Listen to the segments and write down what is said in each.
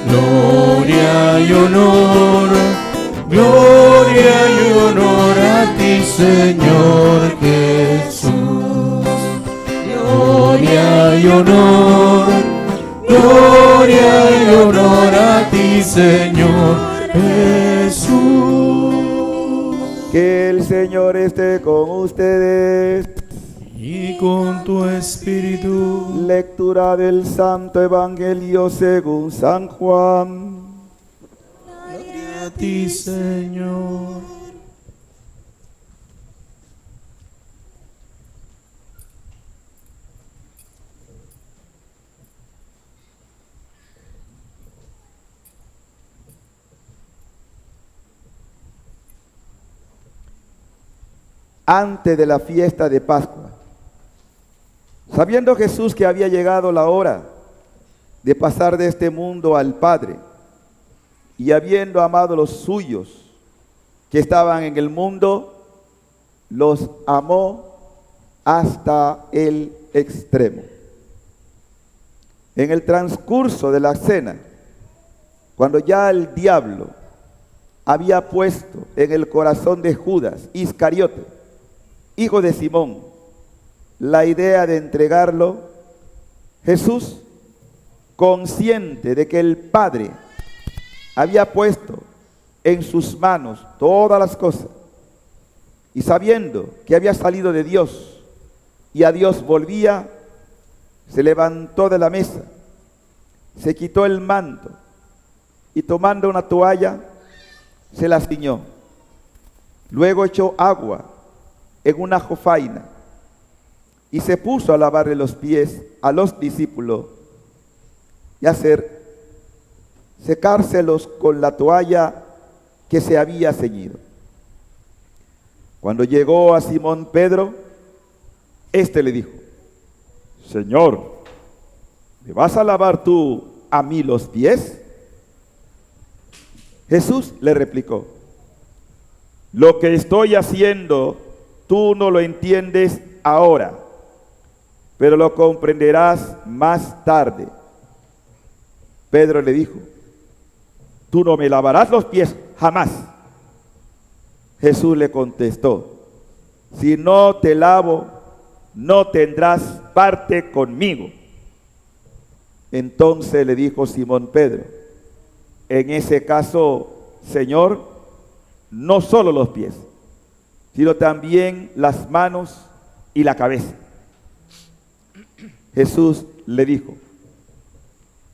Gloria y honor, gloria y honor a ti, Señor Jesús. Gloria y honor, gloria y honor a ti, Señor Jesús. Que el Señor esté con ustedes. Y con tu espíritu. Lectura del Santo Evangelio según San Juan. Gloria a ti, Señor. Antes de la fiesta de Pascua, sabiendo Jesús que había llegado la hora de pasar de este mundo al Padre, y habiendo amado los suyos que estaban en el mundo, los amó hasta el extremo. En el transcurso de la cena, cuando ya el diablo había puesto en el corazón de Judas Iscariote, hijo de Simón, la idea de entregarlo, Jesús, consciente de que el Padre había puesto en sus manos todas las cosas, y sabiendo que había salido de Dios y a Dios volvía, se levantó de la mesa, se quitó el manto y tomando una toalla, se la ciñó. Luego echó agua en una jofaina y se puso a lavarle los pies a los discípulos y hacer secárselos con la toalla que se había ceñido. Cuando llegó a Simón Pedro, éste le dijo: Señor, ¿me vas a lavar tú a mí los pies? Jesús le replicó: lo que estoy haciendo tú no lo entiendes ahora, pero lo comprenderás más tarde. Pedro le dijo: tú no me lavarás los pies jamás. Jesús le contestó: si no te lavo, no tendrás parte conmigo. Entonces le dijo Simón Pedro: en ese caso, Señor, no solo los pies, sino también las manos y la cabeza. Jesús le dijo: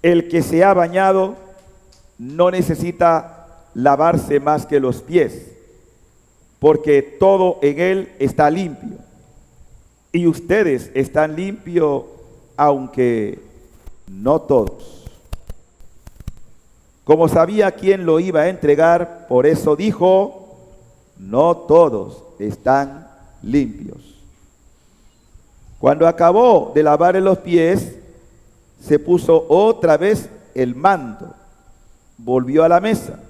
el que se ha bañado no necesita lavarse más que los pies, porque todo en él está limpio. Y ustedes están limpios, aunque no todos. Como sabía quién lo iba a entregar, por eso dijo: no todos están limpios. Cuando acabó de lavarle los pies, se puso otra vez el manto, volvió a la mesa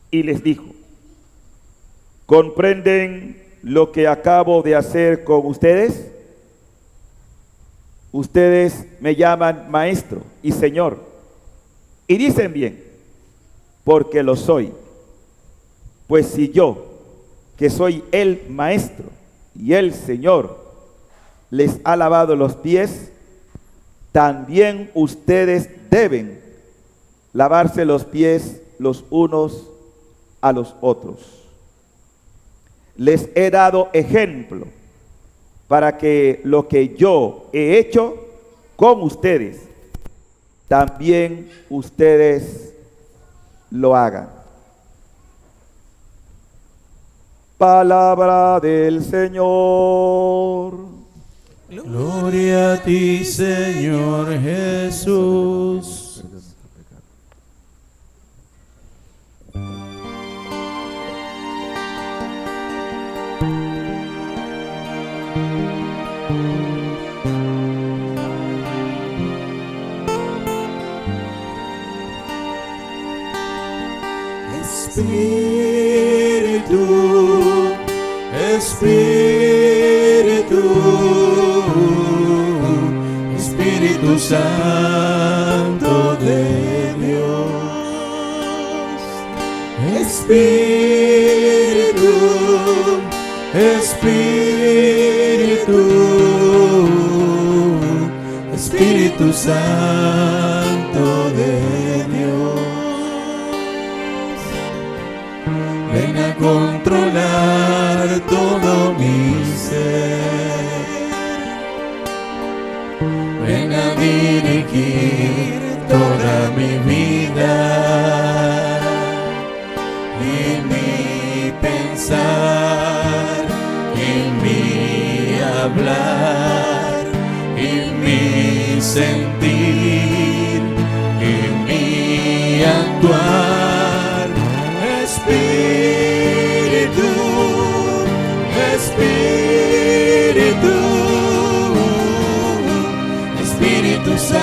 y les dijo: ¿comprenden lo que acabo de hacer con ustedes? Ustedes me llaman maestro y señor, y dicen bien, porque lo soy. Pues si yo, que soy el maestro y el Señor, les ha lavado los pies, también ustedes deben lavarse los pies los unos a los otros. Les he dado ejemplo para que lo que yo he hecho con ustedes, también ustedes lo hagan. Palabra del Señor. Gloria a ti, Señor Jesús. Espíritu, Espíritu, Espíritu Santo de Dios. Espíritu, Espíritu, Espíritu Santo de Dios, ven a controlar todo mi ser, ven a dirigir toda mi vida y mi pensar, y mi hablar, y mi sentir, y mi actuar. Espíritu, Espíritu, Espíritu Santo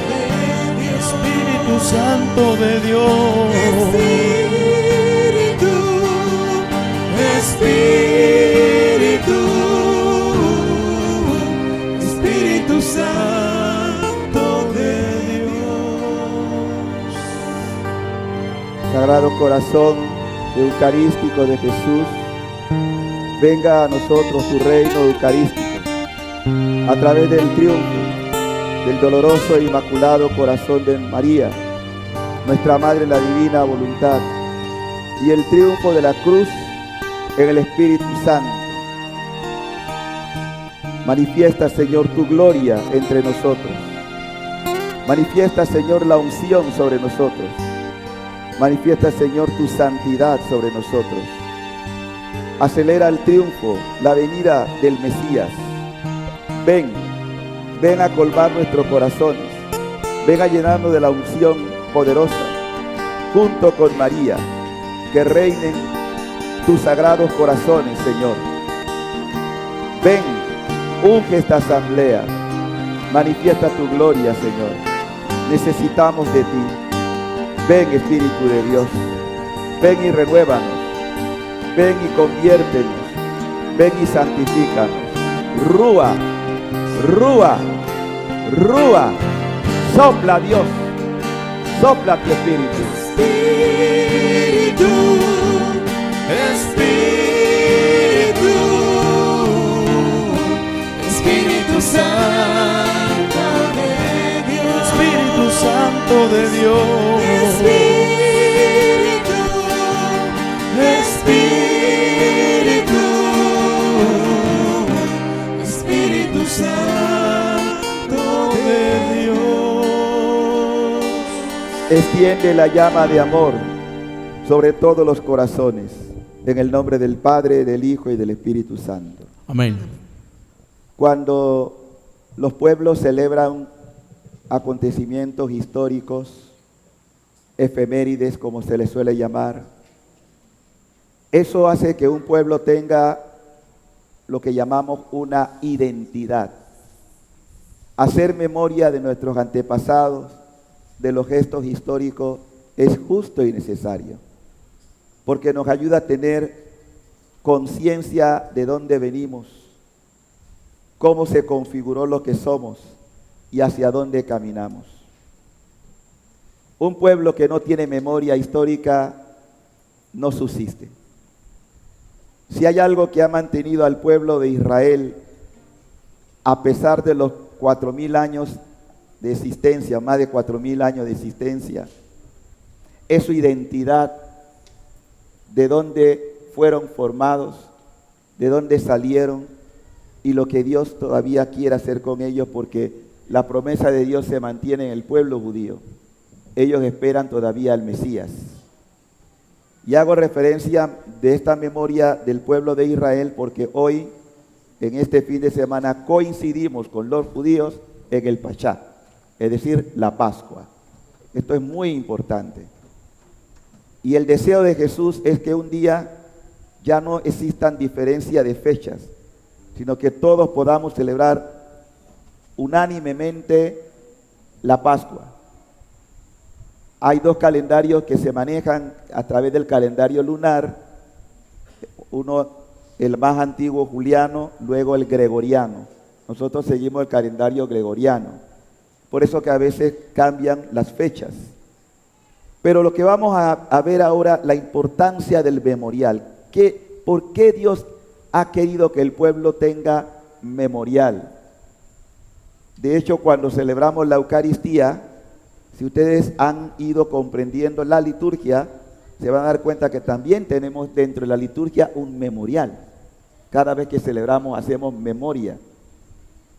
de Dios, Espíritu Santo de Dios, Espíritu, Espíritu, Espíritu Santo de Dios. Sagrado Corazón Eucarístico de Jesús, venga a nosotros tu reino eucarístico a través del triunfo del doloroso e inmaculado corazón de María, nuestra Madre en la divina voluntad, y el triunfo de la cruz en el Espíritu Santo. Manifiesta, Señor, tu gloria entre nosotros. Manifiesta, Señor, la unción sobre nosotros. Manifiesta, Señor, tu santidad sobre nosotros. Acelera el triunfo, la venida del Mesías. Ven, ven a colmar nuestros corazones. Ven a llenarnos de la unción poderosa, junto con María, que reinen tus sagrados corazones, Señor. Ven, unge esta asamblea. Manifiesta tu gloria, Señor. Necesitamos de ti. Ven, Espíritu de Dios, ven y renuévanos, ven y conviértenos, ven y santifícanos. Rúa, rúa, rúa, sopla Dios, sopla tu Espíritu. Espíritu, Espíritu, Espíritu Santo de Dios, Espíritu Santo de Dios, Espíritu, Espíritu, Espíritu Santo de Dios. Extiende la llama de amor sobre todos los corazones, en el nombre del Padre, del Hijo y del Espíritu Santo. Amén. Cuando los pueblos celebran acontecimientos históricos, efemérides, como se les suele llamar, eso hace que un pueblo tenga lo que llamamos una identidad. Hacer memoria de nuestros antepasados, de los gestos históricos, es justo y necesario, porque nos ayuda a tener conciencia de dónde venimos, cómo se configuró lo que somos y hacia dónde caminamos. Un pueblo que no tiene memoria histórica no subsiste. Si hay algo que ha mantenido al pueblo de Israel, a pesar de los 4.000 años de existencia, más de 4.000 años de existencia, es su identidad, de dónde fueron formados, de dónde salieron y lo que Dios todavía quiere hacer con ellos, porque la promesa de Dios se mantiene en el pueblo judío. Ellos esperan todavía al Mesías. Y hago referencia de esta memoria del pueblo de Israel porque hoy, en este fin de semana, coincidimos con los judíos en el Pachá, es decir, la Pascua. Esto es muy importante. Y el deseo de Jesús es que un día ya no existan diferencias de fechas, sino que todos podamos celebrar unánimemente la Pascua. Hay dos calendarios que se manejan a través del calendario lunar, uno el más antiguo juliano, luego el gregoriano. Nosotros seguimos el calendario gregoriano, por eso que a veces cambian las fechas. Pero lo que vamos a ver ahora, la importancia del memorial. ¿Por qué Dios ha querido que el pueblo tenga memorial? De hecho, cuando celebramos la Eucaristía, si ustedes han ido comprendiendo la liturgia, se van a dar cuenta que también tenemos dentro de la liturgia un memorial. Cada vez que celebramos hacemos memoria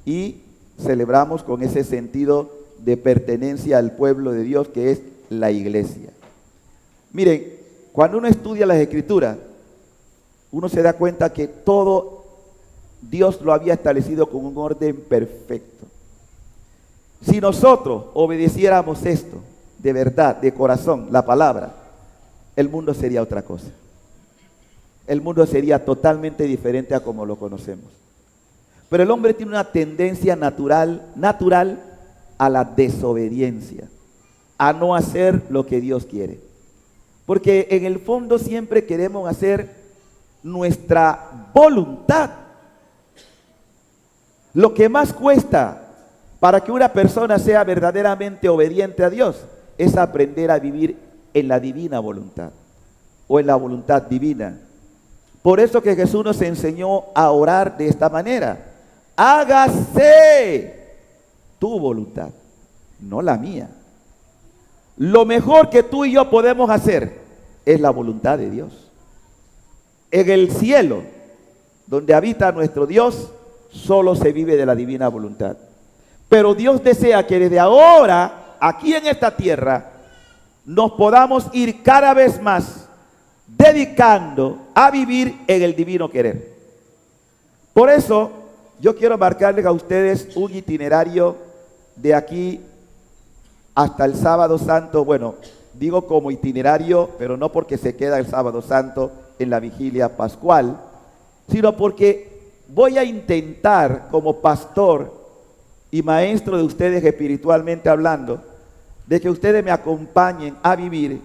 y celebramos con ese sentido de pertenencia al pueblo de Dios que es la iglesia. Miren, cuando uno estudia las Escrituras, uno se da cuenta que todo Dios lo había establecido con un orden perfecto. Si nosotros obedeciéramos esto, de verdad, de corazón, la palabra, el mundo sería otra cosa. El mundo sería totalmente diferente a como lo conocemos. Pero el hombre tiene una tendencia natural a la desobediencia, a no hacer lo que Dios quiere. Porque en el fondo siempre queremos hacer nuestra voluntad. Lo que más cuesta para que una persona sea verdaderamente obediente a Dios es aprender a vivir en la divina voluntad o en la voluntad divina. Por eso que Jesús nos enseñó a orar de esta manera: hágase tu voluntad, no la mía. Lo mejor que tú y yo podemos hacer es la voluntad de Dios. En el cielo, donde habita nuestro Dios, solo se vive de la divina voluntad. Pero Dios desea que desde ahora, aquí en esta tierra, nos podamos ir cada vez más dedicando a vivir en el divino querer. Por eso, yo quiero marcarles a ustedes un itinerario de aquí hasta el Sábado Santo. Bueno, digo como itinerario, pero no porque se queda el Sábado Santo en la vigilia pascual, sino porque voy a intentar, como pastor y maestro de ustedes espiritualmente hablando, de que ustedes me acompañen a vivir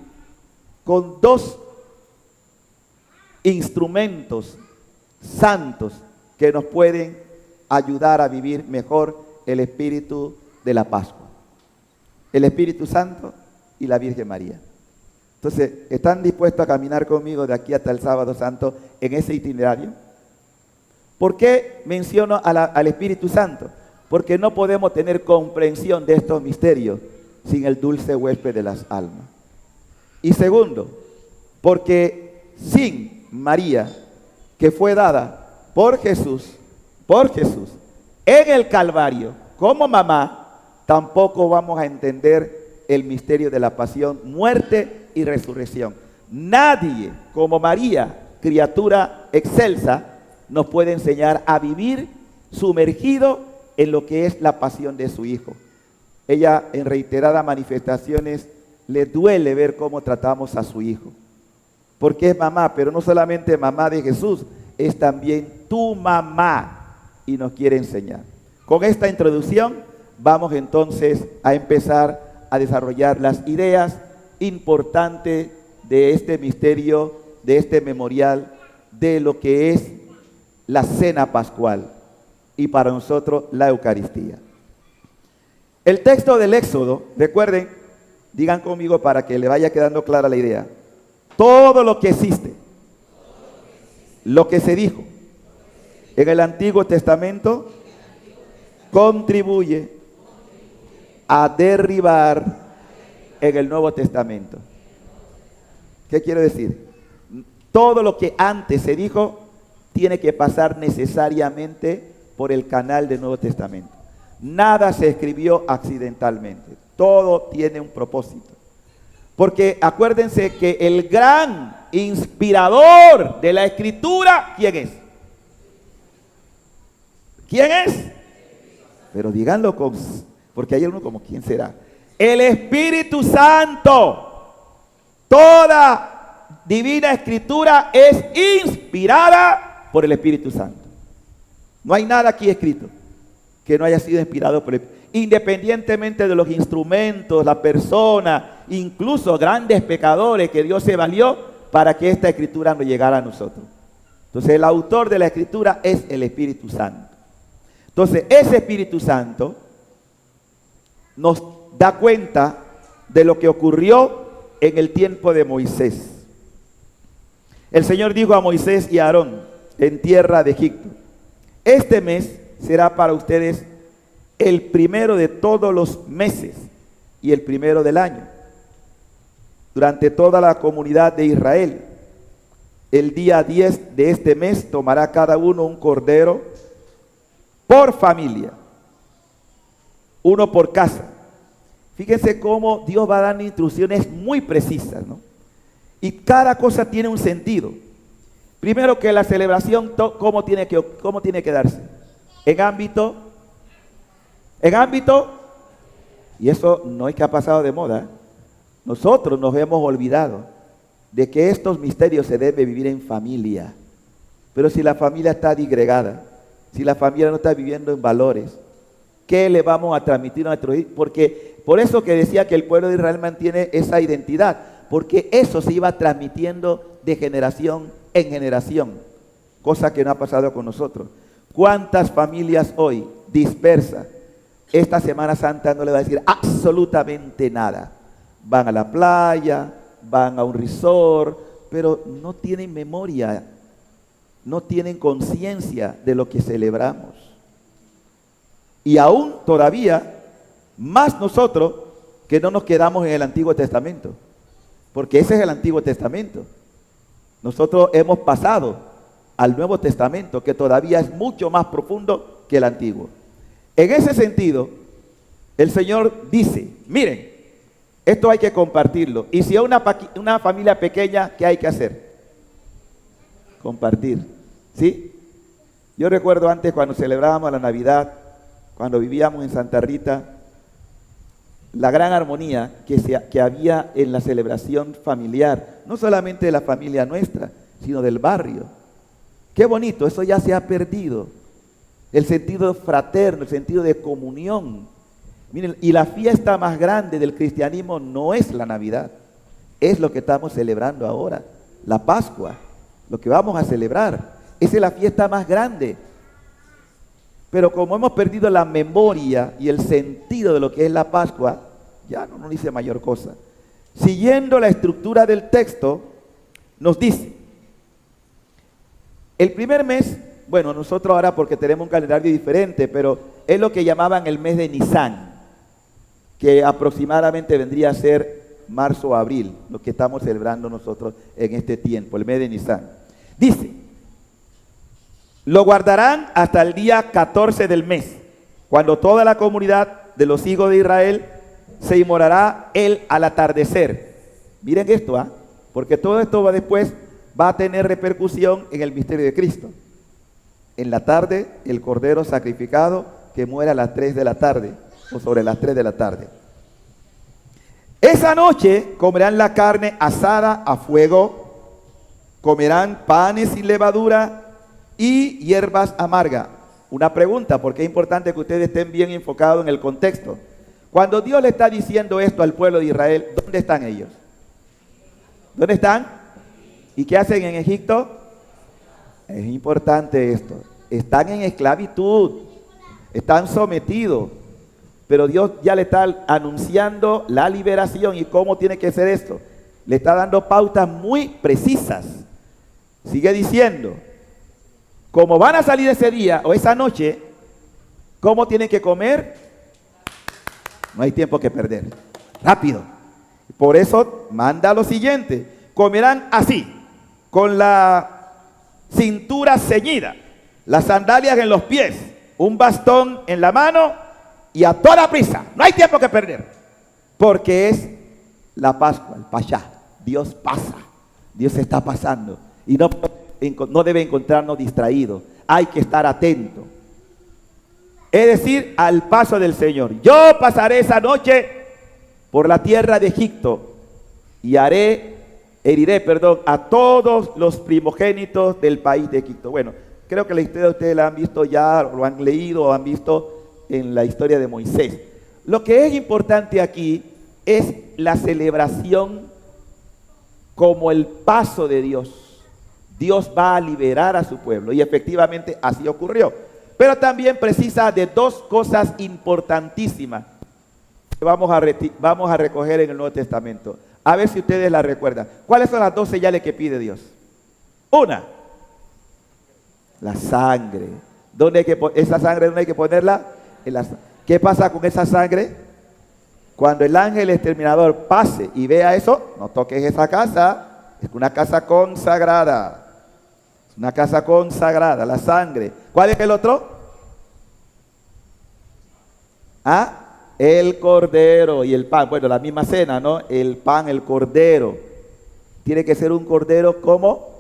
con dos instrumentos santos que nos pueden ayudar a vivir mejor el espíritu de la Pascua: el Espíritu Santo y la Virgen María. Entonces, ¿están dispuestos a caminar conmigo de aquí hasta el Sábado Santo en ese itinerario? ¿Por qué menciono al Espíritu Santo? Porque no podemos tener comprensión de estos misterios sin el dulce huésped de las almas. Y segundo, porque sin María, que fue dada por Jesús en el Calvario como mamá, tampoco vamos a entender el misterio de la pasión, muerte y resurrección. Nadie como María, criatura excelsa, nos puede enseñar a vivir sumergido en lo que es la pasión de su Hijo. Ella, en reiteradas manifestaciones, le duele ver cómo tratamos a su Hijo, porque es mamá, pero no solamente mamá de Jesús, es también tu mamá y nos quiere enseñar. Con esta introducción vamos entonces a empezar a desarrollar las ideas importantes de este misterio, de este memorial, de lo que es la cena pascual y para nosotros la Eucaristía. El texto del Éxodo, recuerden, digan conmigo para que le vaya quedando clara la idea: todo lo que existe, lo que se dijo en el Antiguo Testamento, contribuye a derribar en el Nuevo Testamento. ¿Qué quiero decir? Todo lo que antes se dijo tiene que pasar necesariamente por el canal del Nuevo Testamento. Nada se escribió accidentalmente, todo tiene un propósito. Porque acuérdense que el gran inspirador de la Escritura, ¿quién es? ¿Quién es? Pero díganlo porque hay uno como, ¿quién será? El Espíritu Santo. Toda divina escritura es inspirada por el Espíritu Santo. No hay nada aquí escrito que no haya sido inspirado por el Espíritu. Independientemente de los instrumentos, la persona, incluso grandes pecadores que Dios se valió para que esta escritura no llegara a nosotros. Entonces el autor de la escritura es el Espíritu Santo. Entonces ese Espíritu Santo nos da cuenta de lo que ocurrió en el tiempo de Moisés. El Señor dijo a Moisés y a Aarón en tierra de Egipto: este mes será para ustedes el primero de todos los meses y el primero del año. Durante toda la comunidad de Israel, el día 10 de este mes tomará cada uno un cordero por familia, uno por casa. Fíjense cómo Dios va dando instrucciones muy precisas, ¿no? Y cada cosa tiene un sentido. Primero, que la celebración, ¿cómo tiene que darse? En ámbito, y eso no es que ha pasado de moda. Nosotros nos hemos olvidado de que estos misterios se deben vivir en familia. Pero si la familia está disgregada, si la familia no está viviendo en valores, ¿qué le vamos a transmitir a nuestros hijos? Porque por eso que decía que el pueblo de Israel mantiene esa identidad, porque eso se iba transmitiendo de generación en generación, cosa que no ha pasado con nosotros. ¿Cuántas familias hoy dispersas esta Semana Santa no le va a decir absolutamente nada? Van a la playa, van a un resort, pero no tienen memoria, no tienen conciencia de lo que celebramos. Y aún todavía, más nosotros que no nos quedamos en el Antiguo Testamento, porque ese es el Antiguo Testamento. Nosotros hemos pasado al Nuevo Testamento, que todavía es mucho más profundo que el Antiguo. En ese sentido, el Señor dice: miren, esto hay que compartirlo. Y si es una familia pequeña, ¿qué hay que hacer? Compartir, ¿sí? Yo recuerdo antes, cuando celebrábamos la Navidad, cuando vivíamos en Santa Rita, la gran armonía que había en la celebración familiar, no solamente de la familia nuestra, sino del barrio. Qué bonito, eso ya se ha perdido. El sentido fraterno, el sentido de comunión. Miren, y la fiesta más grande del cristianismo no es la Navidad, es lo que estamos celebrando ahora, la Pascua, lo que vamos a celebrar. Esa es la fiesta más grande. Pero como hemos perdido la memoria y el sentido de lo que es la Pascua, ya no nos dice mayor cosa. Siguiendo la estructura del texto, nos dice: el primer mes, bueno, nosotros ahora porque tenemos un calendario diferente, pero es lo que llamaban el mes de Nisan, que aproximadamente vendría a ser marzo o abril, lo que estamos celebrando nosotros en este tiempo, el mes de Nisan. Dice: lo guardarán hasta el día 14 del mes, cuando toda la comunidad de los hijos de Israel se inmolará al atardecer. Miren esto, porque todo esto después va a tener repercusión en el misterio de Cristo. En la tarde, el cordero sacrificado que muere a las 3 de la tarde, o sobre las 3 de la tarde. Esa noche comerán la carne asada a fuego, comerán panes sin levadura y hierbas amargas. Una pregunta, porque es importante que ustedes estén bien enfocados en el contexto. Cuando Dios le está diciendo esto al pueblo de Israel, ¿dónde están ellos? ¿Dónde están? ¿Y qué hacen en Egipto? Es importante esto. Están en esclavitud, están sometidos, pero Dios ya le está anunciando la liberación y cómo tiene que ser esto. Le está dando pautas muy precisas. Sigue diciendo: como van a salir ese día o esa noche, ¿cómo tienen que comer? No hay tiempo que perder. Rápido. Por eso manda lo siguiente: comerán así, con la cintura ceñida, las sandalias en los pies, un bastón en la mano y a toda prisa. No hay tiempo que perder, porque es la Pascua, el Pashá. Dios pasa, Dios está pasando y no debe encontrarnos distraídos. Hay que estar atentos. Es decir, al paso del Señor. Yo pasaré esa noche por la tierra de Egipto y heriré a todos los primogénitos del país de Egipto. Bueno, creo que la historia de ustedes la han visto ya, lo han leído o han visto en la historia de Moisés. Lo que es importante aquí es la celebración como el paso de Dios. Dios va a liberar a su pueblo y efectivamente así ocurrió. Pero también precisa de dos cosas importantísimas que vamos a recoger en el Nuevo Testamento. A ver si ustedes la recuerdan. ¿Cuáles son las 2 señales que pide Dios? Una, la sangre. ¿Esa sangre dónde hay que ponerla? ¿Qué pasa con esa sangre? Cuando el ángel exterminador pase y vea eso, no toques esa casa. Es una casa consagrada. Es una casa consagrada, la sangre. ¿Cuál es el otro? El cordero y el pan. Bueno, la misma cena, ¿no? El pan, el cordero. Tiene que ser un cordero como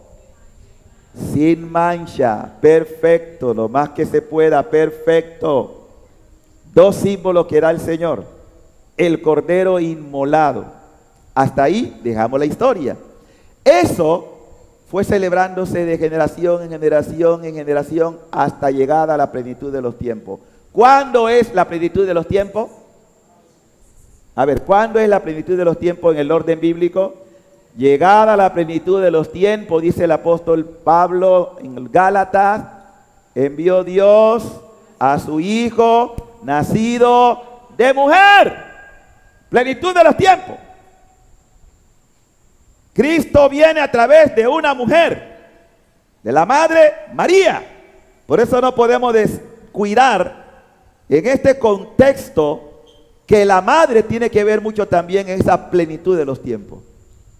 sin mancha, perfecto, lo más que se pueda, perfecto. 2 símbolos que da el Señor. El cordero inmolado. Hasta ahí dejamos la historia. Eso fue celebrándose de generación en generación en generación hasta llegada a la plenitud de los tiempos. ¿Cuándo es la plenitud de los tiempos? A ver, ¿cuándo es la plenitud de los tiempos en el orden bíblico? Llegada a la plenitud de los tiempos, dice el apóstol Pablo en Gálatas, envió Dios a su Hijo nacido de mujer. Plenitud de los tiempos. Cristo viene a través de una mujer, de la Madre María. Por eso no podemos descuidar en este contexto que la madre tiene que ver mucho también en esa plenitud de los tiempos.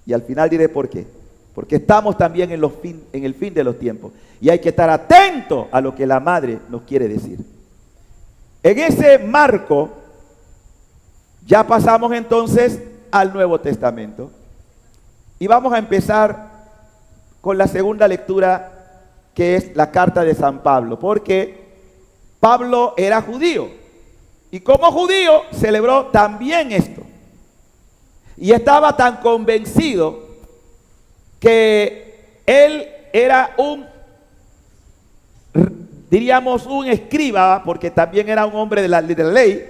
Y al final diré por qué. Porque estamos también en el fin de los tiempos. Y hay que estar atento a lo que la madre nos quiere decir. En ese marco, ya pasamos entonces al Nuevo Testamento. Y vamos a empezar con la segunda lectura, que es la carta de San Pablo. Porque Pablo era judío. Y como judío celebró también esto. Y estaba tan convencido que él era diríamos un escriba, porque también era un hombre de la ley,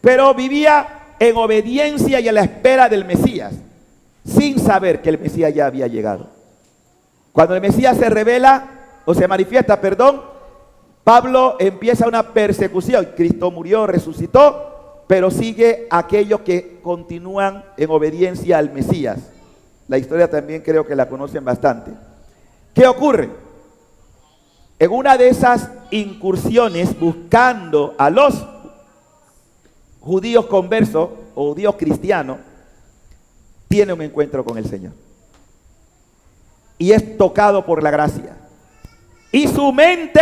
pero vivía en obediencia y a la espera del Mesías, sin saber que el Mesías ya había llegado. Cuando el Mesías se revela, o se manifiesta, Pablo empieza una persecución. Cristo murió, resucitó, pero sigue aquellos que continúan en obediencia al Mesías. La historia también creo que la conocen bastante. ¿Qué ocurre? En una de esas incursiones buscando a los judíos conversos o judíos cristianos, tiene un encuentro con el Señor. Y es tocado por la gracia. Y su mente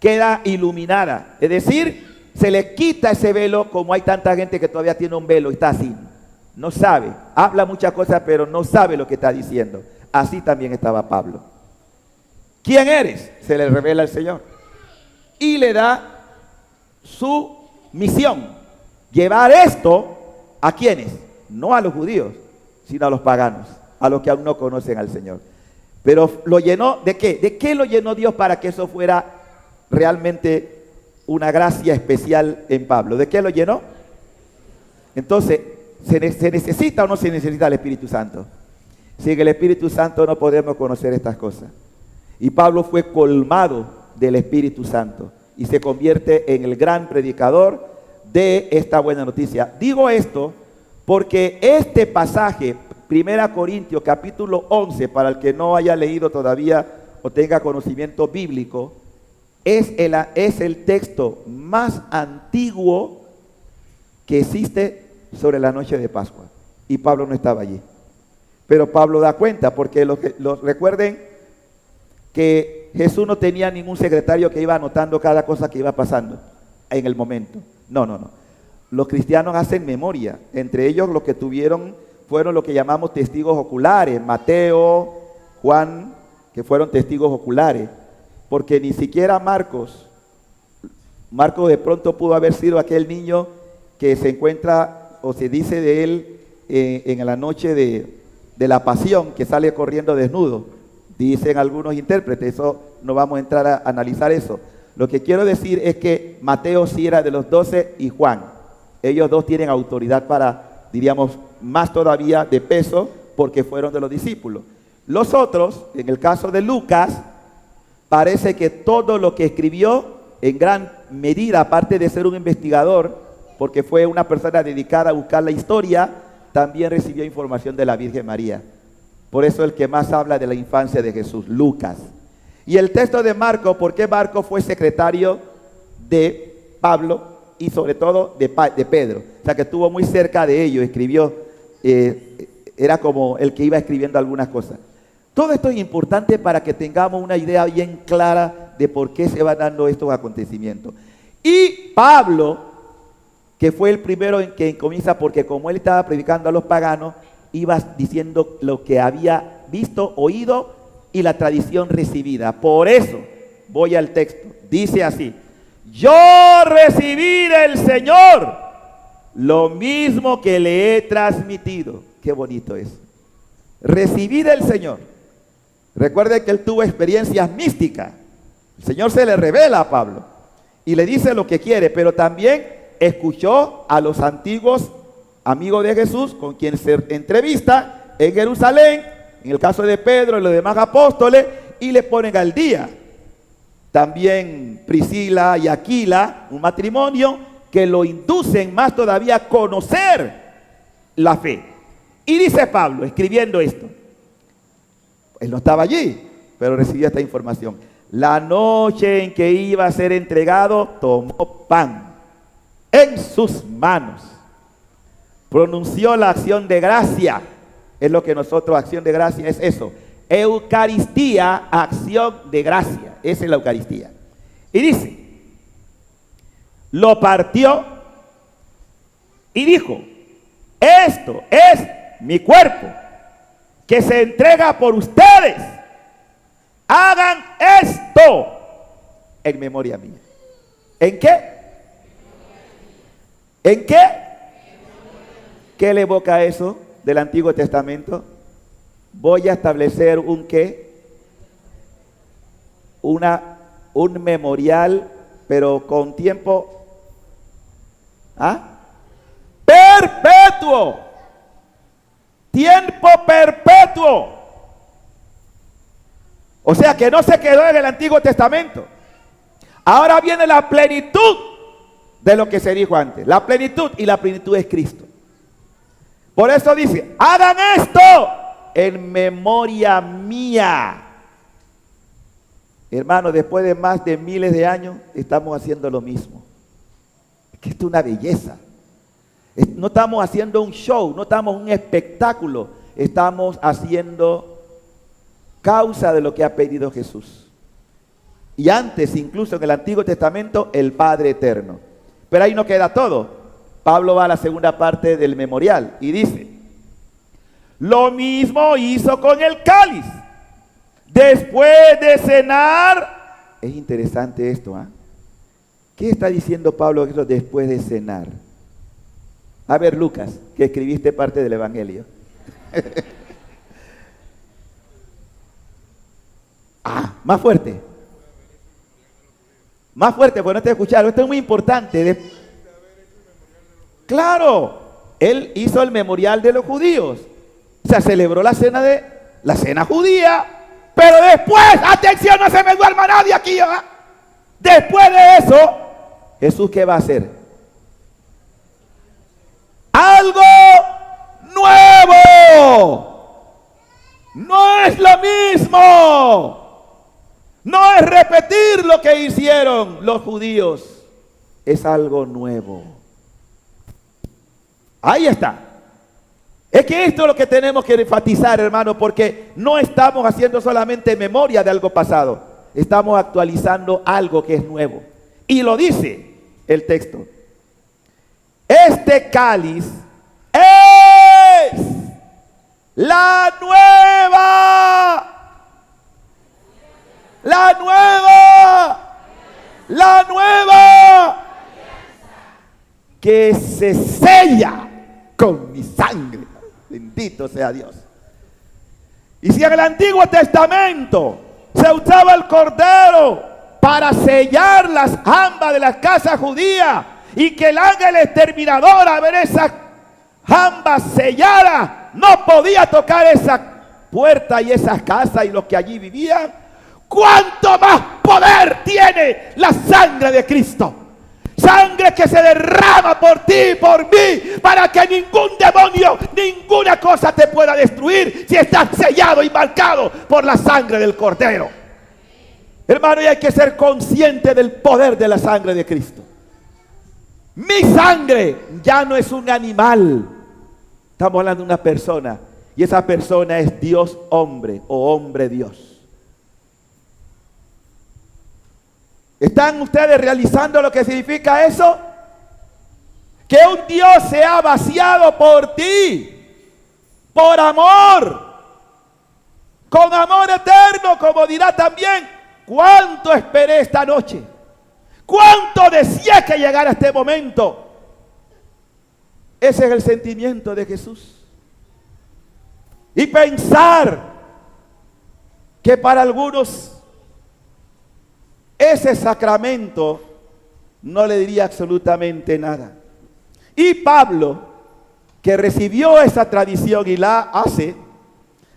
queda iluminada. Es decir, se le quita ese velo, como hay tanta gente que todavía tiene un velo y está así. No sabe, habla muchas cosas, pero no sabe lo que está diciendo. Así también estaba Pablo. ¿Quién eres? Se le revela el Señor. Y le da su misión. Llevar esto ¿a quiénes? No a los judíos, sino a los paganos, a los que aún no conocen al Señor. Pero lo llenó ¿de qué? ¿De qué lo llenó Dios para que eso fuera realmente una gracia especial en Pablo? ¿De qué lo llenó? Entonces, ¿se necesita o no se necesita el Espíritu Santo? Sin el Espíritu Santo no podemos conocer estas cosas. Y Pablo fue colmado del Espíritu Santo y se convierte en el gran predicador de esta buena noticia. Digo esto porque este pasaje, 1 Corintios capítulo 11, para el que no haya leído todavía o tenga conocimiento bíblico, es el texto más antiguo que existe sobre la noche de Pascua. Y Pablo no estaba allí. Pero Pablo da cuenta, porque recuerden que Jesús no tenía ningún secretario que iba anotando cada cosa que iba pasando en el momento. No. Los cristianos hacen memoria. Entre ellos los que tuvieron fueron lo que llamamos testigos oculares. Mateo, Juan, que fueron testigos oculares. Porque ni siquiera Marcos de pronto pudo haber sido aquel niño que se encuentra o se dice de él en la noche de la pasión, que sale corriendo desnudo. Dicen algunos intérpretes, eso no vamos a entrar a analizar eso. Lo que quiero decir es que Mateo sí era de los 12 y Juan. Ellos dos tienen autoridad para, diríamos, más todavía de peso, porque fueron de los discípulos. Los otros, en el caso de Lucas, parece que todo lo que escribió, en gran medida, aparte de ser un investigador, porque fue una persona dedicada a buscar la historia, también recibió información de la Virgen María. Por eso el que más habla de la infancia de Jesús, Lucas. Y el texto de Marcos, porque Marcos fue secretario de Pablo y sobre todo de Pedro. O sea que estuvo muy cerca de ellos, escribió, era como el que iba escribiendo algunas cosas. Todo esto es importante para que tengamos una idea bien clara de por qué se van dando estos acontecimientos. Y Pablo, que fue el primero en que comienza, porque como él estaba predicando a los paganos, iba diciendo lo que había visto, oído y la tradición recibida. Por eso voy al texto. Dice así: yo recibí del Señor lo mismo que le he transmitido. Qué bonito es. Recibí del Señor. Recuerde que él tuvo experiencias místicas. El Señor se le revela a Pablo y le dice lo que quiere, pero también escuchó a los antiguos amigos de Jesús con quien se entrevista en Jerusalén, en el caso de Pedro y los demás apóstoles, y le ponen al día. También Priscila y Aquila, un matrimonio que lo inducen más todavía a conocer la fe. Y dice Pablo, escribiendo esto, él no estaba allí, pero recibió esta información. La noche en que iba a ser entregado, tomó pan en sus manos, pronunció la acción de gracia. Es lo que nosotros, acción de gracia es eso. Eucaristía, acción de gracia. Esa es la Eucaristía. Y dice, lo partió y dijo, esto es mi cuerpo, que se entrega por ustedes. Hagan esto en memoria mía. ¿En qué? ¿En qué? ¿Qué le evoca eso del Antiguo Testamento? Voy a establecer un ¿qué? Un memorial, pero con tiempo perpetuo. Tiempo perpetuo. O sea que no se quedó en el Antiguo Testamento. Ahora viene la plenitud de lo que se dijo antes. La plenitud, y la plenitud es Cristo. Por eso dice, hagan esto en memoria mía. Hermano, después de más de miles de años, estamos haciendo lo mismo. Es que esto es una belleza. No estamos haciendo un show, no estamos un espectáculo. Estamos haciendo causa de lo que ha pedido Jesús. Y antes, incluso en el Antiguo Testamento, el Padre Eterno. Pero ahí no queda todo. Pablo va a la segunda parte del memorial y dice, lo mismo hizo con el cáliz. Después de cenar, es interesante esto, ¿qué está diciendo Pablo después de cenar? A ver, Lucas, que escribiste parte del Evangelio. Más fuerte. Más fuerte, porque no te escucharon. Esto es muy importante. Claro, él hizo el memorial de los judíos. O sea, celebró la cena judía. Pero después, atención, no se me duerma nadie aquí. Después de eso, Jesús, ¿qué va a hacer? Algo nuevo. No es lo mismo. No es repetir lo que hicieron los judíos. Es algo nuevo. Ahí está. Es que esto es lo que tenemos que enfatizar, hermano, porque no estamos haciendo solamente memoria de algo pasado. Estamos actualizando algo que es nuevo. Y lo dice el texto. Este cáliz es la nueva que se sella con mi sangre. Bendito sea Dios. Y si en el Antiguo Testamento se usaba el cordero para sellar las jambas de las casas judías, y que el ángel exterminador, a ver esas jambas selladas, no podía tocar esa puerta y esas casas y los que allí vivían, ¿cuánto más poder tiene la sangre de Cristo? Sangre que se derrama por ti y por mí, para que ningún demonio, ninguna cosa te pueda destruir si estás sellado y marcado por la sangre del Cordero. Hermano, y hay que ser consciente del poder de la sangre de Cristo. Mi sangre ya no es un animal. Estamos hablando de una persona. Y esa persona es Dios hombre o hombre Dios. ¿Están ustedes realizando lo que significa eso? Que un Dios se ha vaciado por ti. Por amor. Con amor eterno, como dirá también. ¿Cuánto esperé esta noche? ¿Cuánto deseé que llegara este momento? Ese es el sentimiento de Jesús. Y pensar que para algunos ese sacramento no le diría absolutamente nada. Y Pablo, que recibió esa tradición y la hace,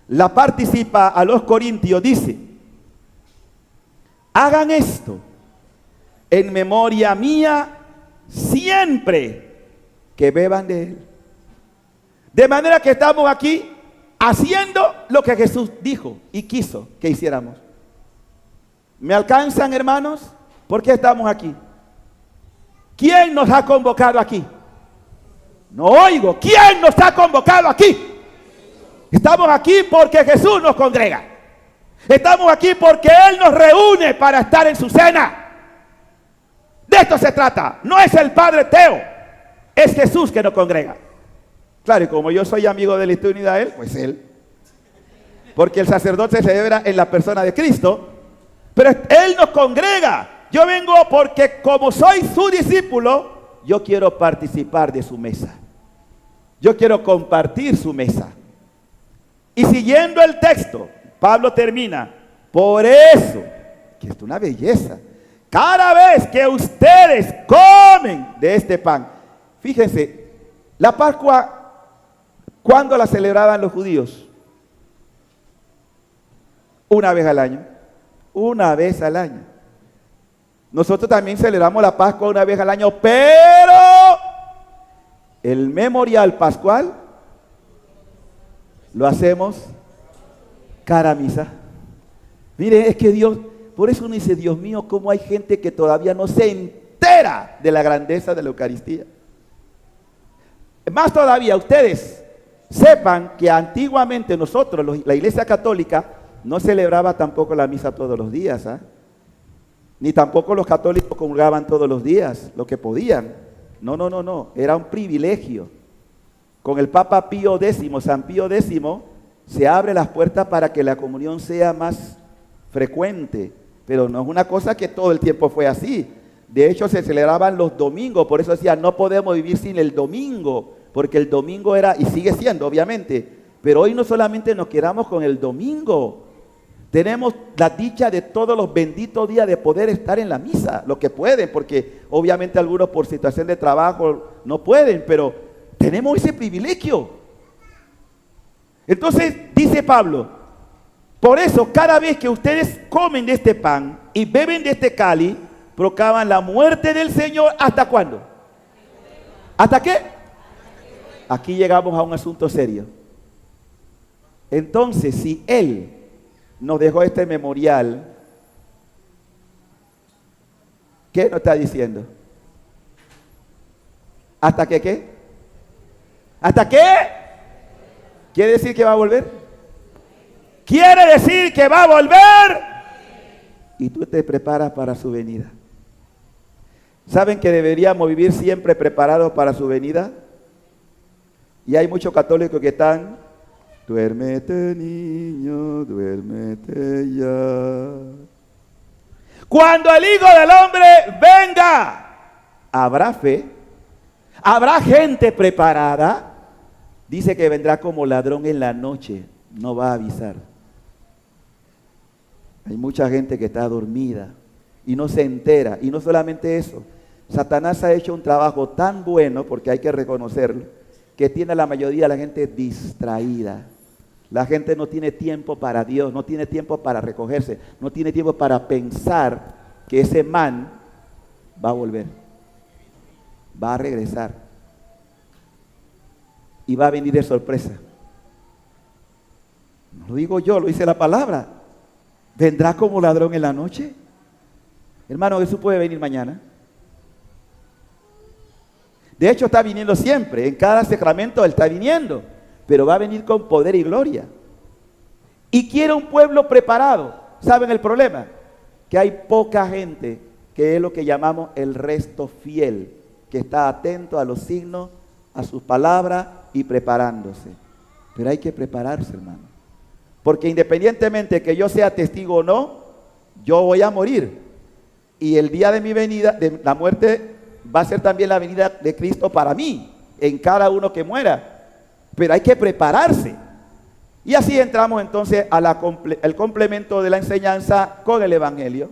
la participa a los corintios, dice: hagan esto en memoria mía siempre que beban de él. De manera que estamos aquí haciendo lo que Jesús dijo y quiso que hiciéramos. ¿Me alcanzan, hermanos? ¿Por qué estamos aquí? ¿Quién nos ha convocado aquí? No oigo. ¿Quién nos ha convocado aquí? Estamos aquí porque Jesús nos congrega. Estamos aquí porque Él nos reúne para estar en su cena. De esto se trata. No es el Padre Teo, es Jesús que nos congrega. Claro, y como yo soy amigo de la unidad de Él, pues Él. Porque el sacerdote se celebra en la persona de Cristo, pero Él nos congrega. Yo vengo porque como soy su discípulo, yo quiero participar de su mesa. Yo quiero compartir su mesa. Y siguiendo el texto, Pablo termina: por eso, que es una belleza, cada vez que ustedes comen de este pan. Fíjense, la Pascua, ¿cuándo la celebraban los judíos? Una vez al año. Una vez al año. Nosotros también celebramos la Pascua una vez al año, pero el memorial pascual lo hacemos cada misa. Mire, es que Dios, por eso uno dice: Dios mío, cómo hay gente que todavía no se entera de la grandeza de la Eucaristía. Más todavía, ustedes sepan que antiguamente nosotros, la Iglesia Católica, no celebraba tampoco la misa todos los días, ¿eh? Ni tampoco los católicos comulgaban todos los días, lo que podían. No, era un privilegio. Con el Papa Pío X, San Pío X, se abre las puertas para que la comunión sea más frecuente, pero no es una cosa que todo el tiempo fue así. De hecho, se celebraban los domingos, por eso decía: no podemos vivir sin el domingo, porque el domingo era, y sigue siendo obviamente, pero hoy no solamente nos quedamos con el domingo, tenemos la dicha de todos los benditos días de poder estar en la misa, lo que pueden, porque obviamente algunos por situación de trabajo no pueden, pero tenemos ese privilegio. Entonces dice Pablo: por eso cada vez que ustedes comen de este pan y beben de este cáliz, proclaman la muerte del Señor. ¿Hasta cuándo? ¿Hasta qué? Aquí llegamos a un asunto serio. Entonces, si Él nos dejó este memorial, ¿qué nos está diciendo? ¿Hasta que qué? ¿Hasta qué? ¿Quiere decir que va a volver? ¿Quiere decir que va a volver? Y tú te preparas para su venida. ¿Saben que deberíamos vivir siempre preparados para su venida? Y hay muchos católicos que están: duérmete, niño, duérmete ya. Cuando el Hijo del Hombre venga, ¿habrá fe? ¿Habrá gente preparada? Dice que vendrá como ladrón en la noche, no va a avisar. Hay mucha gente que está dormida y no se entera. Y no solamente eso, Satanás ha hecho un trabajo tan bueno, porque hay que reconocerlo, que tiene a la mayoría de la gente distraída. La gente no tiene tiempo para Dios, no tiene tiempo para recogerse, no tiene tiempo para pensar que ese man va a volver. va a regresar y va a venir de sorpresa. No lo digo yo, lo dice la palabra. ¿Vendrá como ladrón en la noche? Hermano, Jesús puede venir mañana. De hecho, está viniendo siempre. En cada sacramento Él está viniendo. Pero va a venir con poder y gloria. Y quiere un pueblo preparado. ¿Saben el problema? Que hay poca gente, que es lo que llamamos el resto fiel, que está atento a los signos, a sus palabras y preparándose. Pero hay que prepararse, hermano. Porque independientemente de que yo sea testigo o no, yo voy a morir. Y el día de mi venida, de la muerte, va a ser también la venida de Cristo para mí, en cada uno que muera. Pero hay que prepararse. Y así entramos entonces al complemento de la enseñanza con el Evangelio.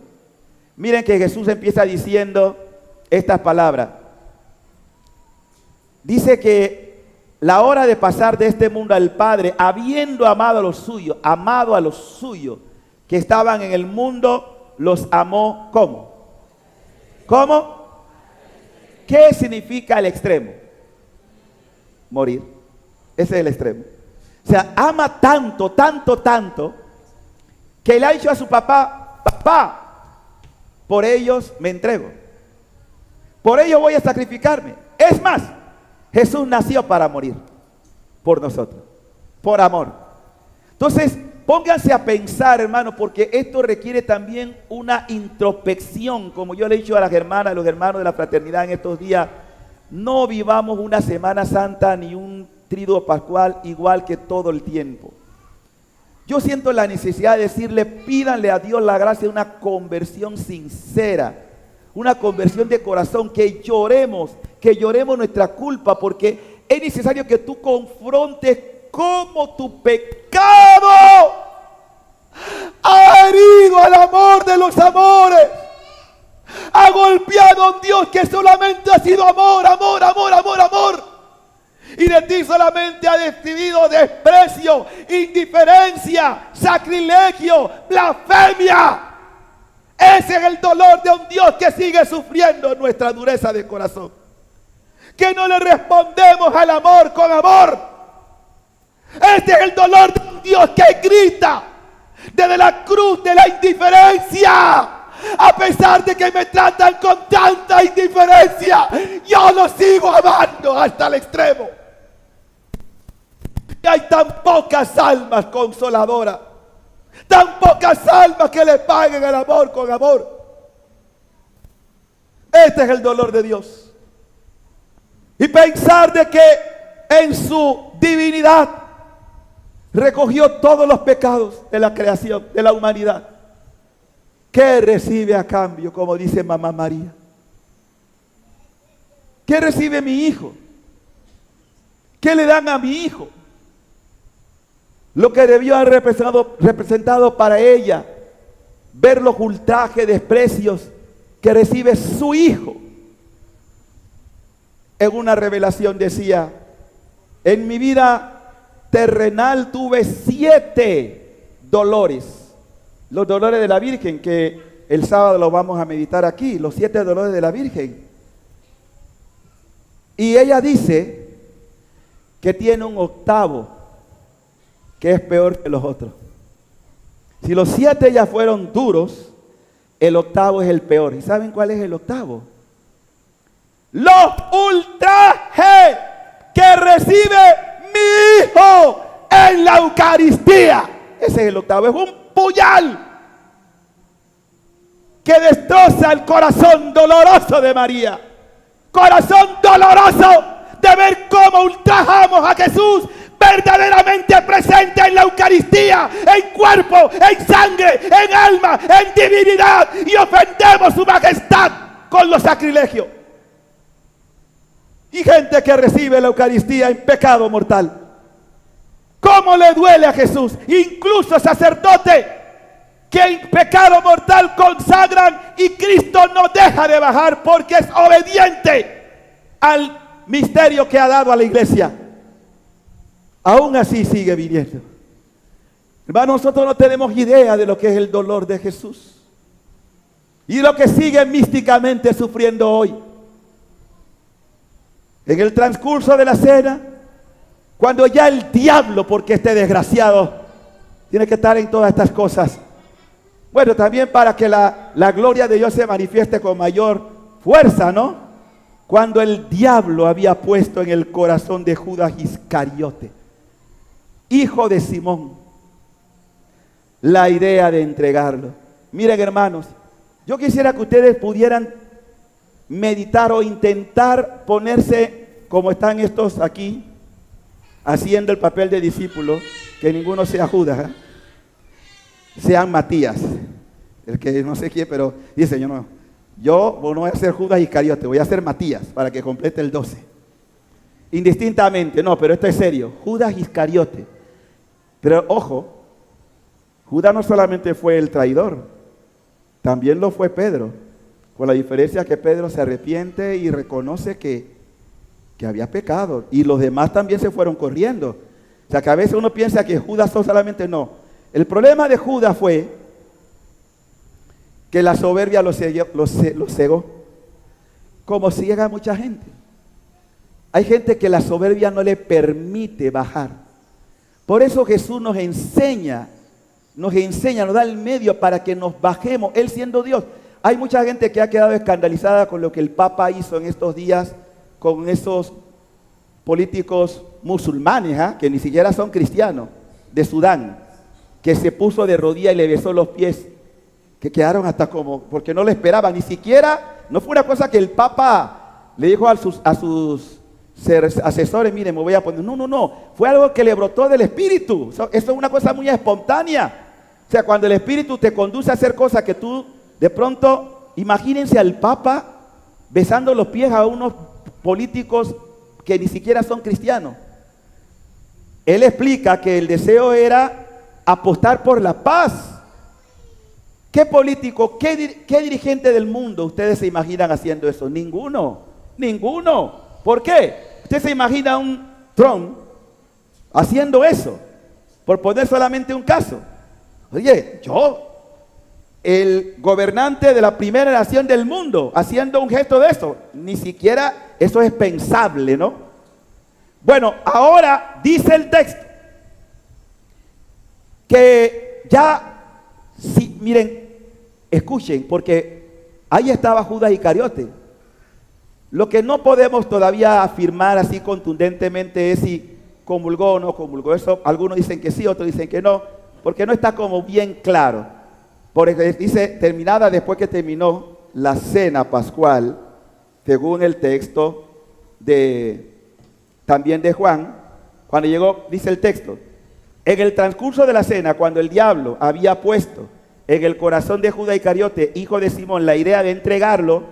Miren que Jesús empieza diciendo estas palabras. Dice que la hora de pasar de este mundo al Padre, habiendo amado a los suyos que estaban en el mundo, los amó ¿cómo? ¿Cómo? ¿Qué significa el extremo? Morir. Ese es el extremo. O sea, ama tanto, tanto, tanto, que le ha dicho a su papá, papá, por ellos me entrego. Por ellos voy a sacrificarme. Es más, Jesús nació para morir por nosotros, por amor. Entonces, pónganse a pensar, hermano, porque esto requiere también una introspección. Como yo le he dicho a las hermanas, a los hermanos de la fraternidad en estos días, no vivamos una Semana Santa ni un Triduo Pascual igual que todo el tiempo. Yo siento la necesidad de decirle, pídanle a Dios la gracia de una conversión sincera, una conversión de corazón, que lloremos nuestra culpa, porque es necesario que tú confrontes cómo tu pecado ha herido al amor de los amores, ha golpeado a un Dios que solamente ha sido amor, amor, amor, amor, amor. Y de ti solamente ha recibido desprecio, indiferencia, sacrilegio, blasfemia. Ese es el dolor de un Dios que sigue sufriendo nuestra dureza de corazón. Que no le respondemos al amor con amor. Este es el dolor de un Dios que grita desde la cruz de la indiferencia. A pesar de que me tratan con tanta indiferencia, yo lo sigo amando hasta el extremo. Y hay tan pocas almas consoladoras, tan pocas almas que le paguen el amor con amor. Este es el dolor de Dios. Y pensar de que en su divinidad recogió todos los pecados de la creación, de la humanidad. ¿Qué recibe a cambio? Como dice mamá María. ¿Qué recibe mi hijo? ¿Qué le dan a mi hijo? Lo que debió haber representado para ella, ver los ultrajes, desprecios que recibe su hijo. En una revelación decía, en mi vida terrenal tuve 7 dolores. Los dolores de la Virgen, que el sábado los vamos a meditar aquí, los 7 dolores de la Virgen. Y ella dice que tiene un 8º, que es peor que los otros. Si los 7 ya fueron duros, el 8º es el peor. ¿Y saben cuál es el 8º? Los ultrajes que recibe mi hijo en la Eucaristía. Ese es el 8º, es un puñal que destroza el corazón doloroso de María. Corazón doloroso de ver cómo ultrajamos a Jesús verdaderamente presente en la Eucaristía, en cuerpo, en sangre, en alma, en divinidad, y ofendemos su majestad con los sacrilegios. Y gente que recibe la Eucaristía en pecado mortal. ¿Cómo le duele a Jesús? Incluso sacerdotes que en pecado mortal consagran, y Cristo no deja de bajar porque es obediente al misterio que ha dado a la iglesia. Aún así sigue viniendo. Hermano, nosotros no tenemos idea de lo que es el dolor de Jesús y lo que sigue místicamente sufriendo hoy. En el transcurso de la cena, cuando ya el diablo, porque este desgraciado tiene que estar en todas estas cosas, bueno, también para que la gloria de Dios se manifieste con mayor fuerza, ¿no? Cuando el diablo había puesto en el corazón de Judas Iscariote, hijo de Simón, la idea de entregarlo. Miren, hermanos, yo quisiera que ustedes pudieran meditar o intentar ponerse como están estos aquí, haciendo el papel de discípulo, que ninguno sea Judas, ¿eh? Sean Matías, el que no sé quién, pero dice, yo no voy a ser Judas Iscariote, voy a ser Matías, para que complete el 12. Indistintamente, no, pero esto es serio, Judas Iscariote. Pero ojo, Judas no solamente fue el traidor, también lo fue Pedro, con la diferencia que Pedro se arrepiente y reconoce que había pecado, y los demás también se fueron corriendo. O sea que a veces uno piensa que Judas solamente no. El problema de Judas fue que la soberbia lo cegó, como ciega a mucha gente. Hay gente que la soberbia no le permite bajar. Por eso Jesús nos enseña, nos da el medio para que nos bajemos, Él siendo Dios. Hay mucha gente que ha quedado escandalizada con lo que el Papa hizo en estos días con esos políticos musulmanes, que ni siquiera son cristianos, de Sudán, que se puso de rodillas y le besó los pies, que quedaron hasta como, porque no lo esperaban, ni siquiera, no fue una cosa que el Papa le dijo a sus asesores, miren, me voy a poner, no, fue algo que le brotó del Espíritu. Eso es una cosa muy espontánea. O sea, cuando el Espíritu te conduce a hacer cosas que tú, de pronto, imagínense al Papa besando los pies a unos políticos que ni siquiera son cristianos. Él explica que el deseo era apostar por la paz. ¿Qué político, qué dirigente del mundo ustedes se imaginan haciendo eso? Ninguno. ¿Por qué? Usted se imagina a un Trump haciendo eso, por poner solamente un caso. Oye, el gobernante de la primera nación del mundo, haciendo un gesto de eso, ni siquiera eso es pensable, ¿no? Bueno, ahora dice el texto que ya, sí, miren, escuchen, porque ahí estaba Judas Iscariote. Lo que no podemos todavía afirmar así contundentemente es si comulgó o no comulgó. Eso algunos dicen que sí, otros dicen que no, porque no está como bien claro. Porque dice, después que terminó la cena pascual, según el texto también de Juan, cuando llegó, dice el texto, en el transcurso de la cena, cuando el diablo había puesto en el corazón de Judas Iscariote, hijo de Simón, la idea de entregarlo,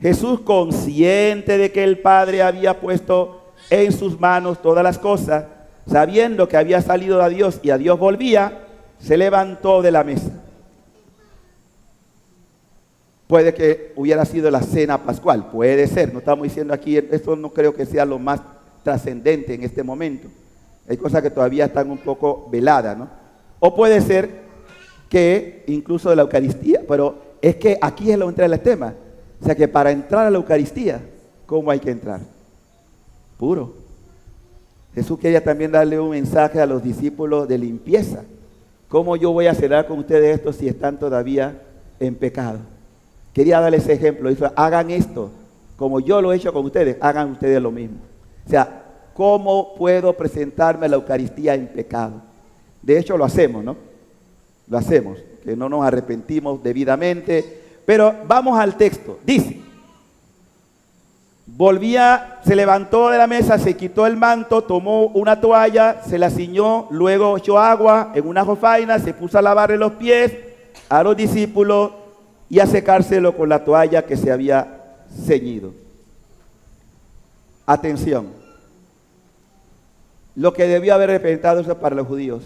Jesús, consciente de que el Padre había puesto en sus manos todas las cosas, sabiendo que había salido a Dios y a Dios volvía, se levantó de la mesa. Puede que hubiera sido la cena pascual, puede ser, no estamos diciendo aquí, esto no creo que sea lo más trascendente en este momento. Hay cosas que todavía están un poco veladas, ¿no? O puede ser que incluso de la Eucaristía, pero es que aquí es lo que entra el tema. O sea que para entrar a la Eucaristía, ¿cómo hay que entrar? Puro. Jesús quería también darle un mensaje a los discípulos de limpieza. ¿Cómo yo voy a cenar con ustedes esto si están todavía en pecado? Quería darles ese ejemplo. Dice, hagan esto, como yo lo he hecho con ustedes, hagan ustedes lo mismo. O sea, ¿cómo puedo presentarme a la Eucaristía en pecado? De hecho lo hacemos, ¿no? Lo hacemos, que no nos arrepentimos debidamente. Pero vamos al texto. Dice, se levantó de la mesa, se quitó el manto, tomó una toalla, se la ciñó, luego echó agua en una jofaina, se puso a lavarle los pies a los discípulos y a secárselo con la toalla que se había ceñido. Atención, lo que debió haber representado eso para los judíos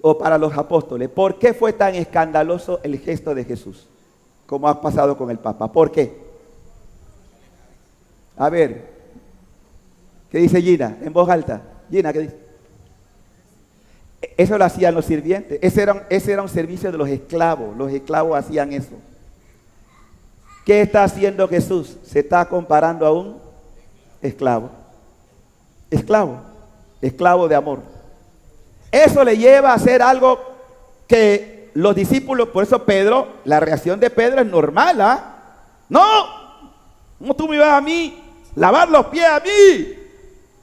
o para los apóstoles. ¿Por qué fue tan escandaloso el gesto de Jesús? Como ha pasado con el Papa. ¿Por qué? A ver, ¿qué dice Gina? En voz alta. Gina, ¿qué dice? Eso lo hacían los sirvientes. Ese era un servicio de los esclavos. Los esclavos hacían eso. ¿Qué está haciendo Jesús? Se está comparando a un esclavo. Esclavo. Esclavo de amor. Eso le lleva a hacer algo que los discípulos, por eso Pedro, la reacción de Pedro es normal, ¿ah? No, ¿cómo tú me vas a mí lavar los pies a mí?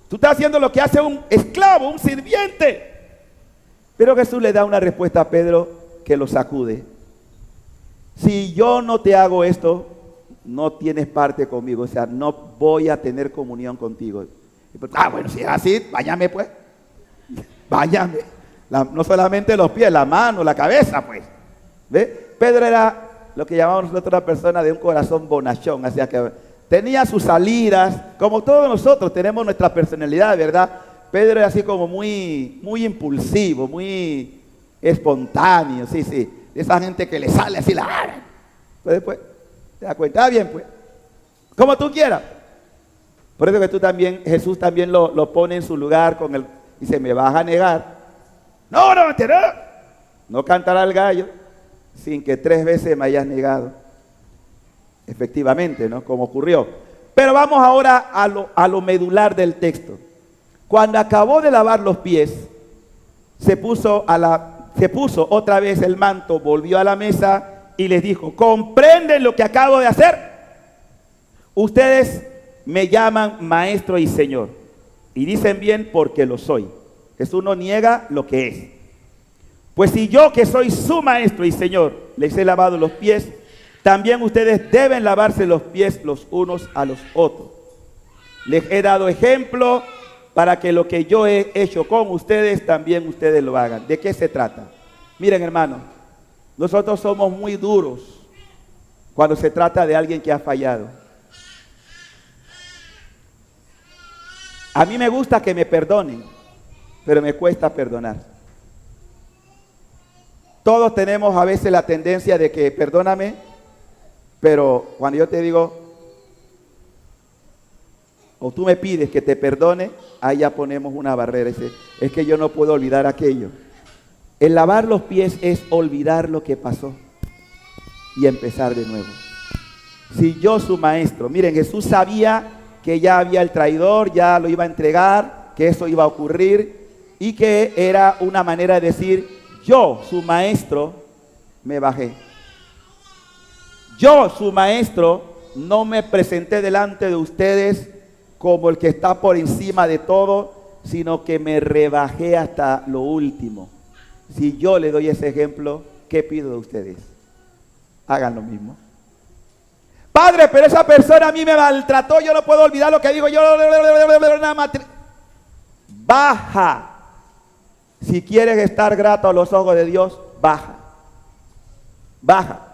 Tú estás haciendo lo que hace un esclavo, un sirviente. Pero Jesús le da una respuesta a Pedro que lo sacude. Si yo no te hago esto, no tienes parte conmigo, o sea, no voy a tener comunión contigo. Bueno, si es así, váyame pues. Váyame. No solamente los pies, la mano, la cabeza, pues. ¿Ve? Pedro era lo que llamamos nosotros una persona de un corazón bonachón, o sea que tenía sus salidas, como todos nosotros tenemos nuestra personalidad, ¿verdad? Pedro era así como muy impulsivo, muy espontáneo, sí, esa gente que le sale así la cara. Pues después, te das cuenta, bien pues, como tú quieras. Por eso que tú también, Jesús también lo pone en su lugar con el, dice, me vas a negar. No cantará el gallo sin que 3 veces me hayas negado. Efectivamente, ¿no? Como ocurrió. Pero vamos ahora a lo medular del texto. Cuando acabó de lavar los pies, se puso otra vez el manto, volvió a la mesa y les dijo, ¿comprenden lo que acabo de hacer? Ustedes me llaman maestro y señor, y dicen bien porque lo soy. Jesús no niega lo que es. Pues si yo, que soy su maestro y señor, les he lavado los pies, también ustedes deben lavarse los pies los unos a los otros. Les he dado ejemplo para que lo que yo he hecho con ustedes, también ustedes lo hagan. ¿De qué se trata? Miren, hermanos, nosotros somos muy duros cuando se trata de alguien que ha fallado. A mí me gusta que me perdonen, pero me cuesta perdonar. Todos tenemos a veces la tendencia de que perdóname, pero cuando yo te digo, o tú me pides que te perdone, ahí ya ponemos una barrera. Es que yo no puedo olvidar aquello. El lavar los pies es olvidar lo que pasó y empezar de nuevo. Si yo, su maestro, miren, Jesús sabía que ya había el traidor, ya lo iba a entregar, que eso iba a ocurrir y que era una manera de decir, yo, su maestro, me bajé. Yo, su maestro, no me presenté delante de ustedes como el que está por encima de todo, sino que me rebajé hasta lo último. Si yo le doy ese ejemplo, ¿qué pido de ustedes? Hagan lo mismo. Padre, pero esa persona a mí me maltrató, yo no puedo olvidar lo que digo, baja. Si quieres estar grato a los ojos de Dios, baja. Baja.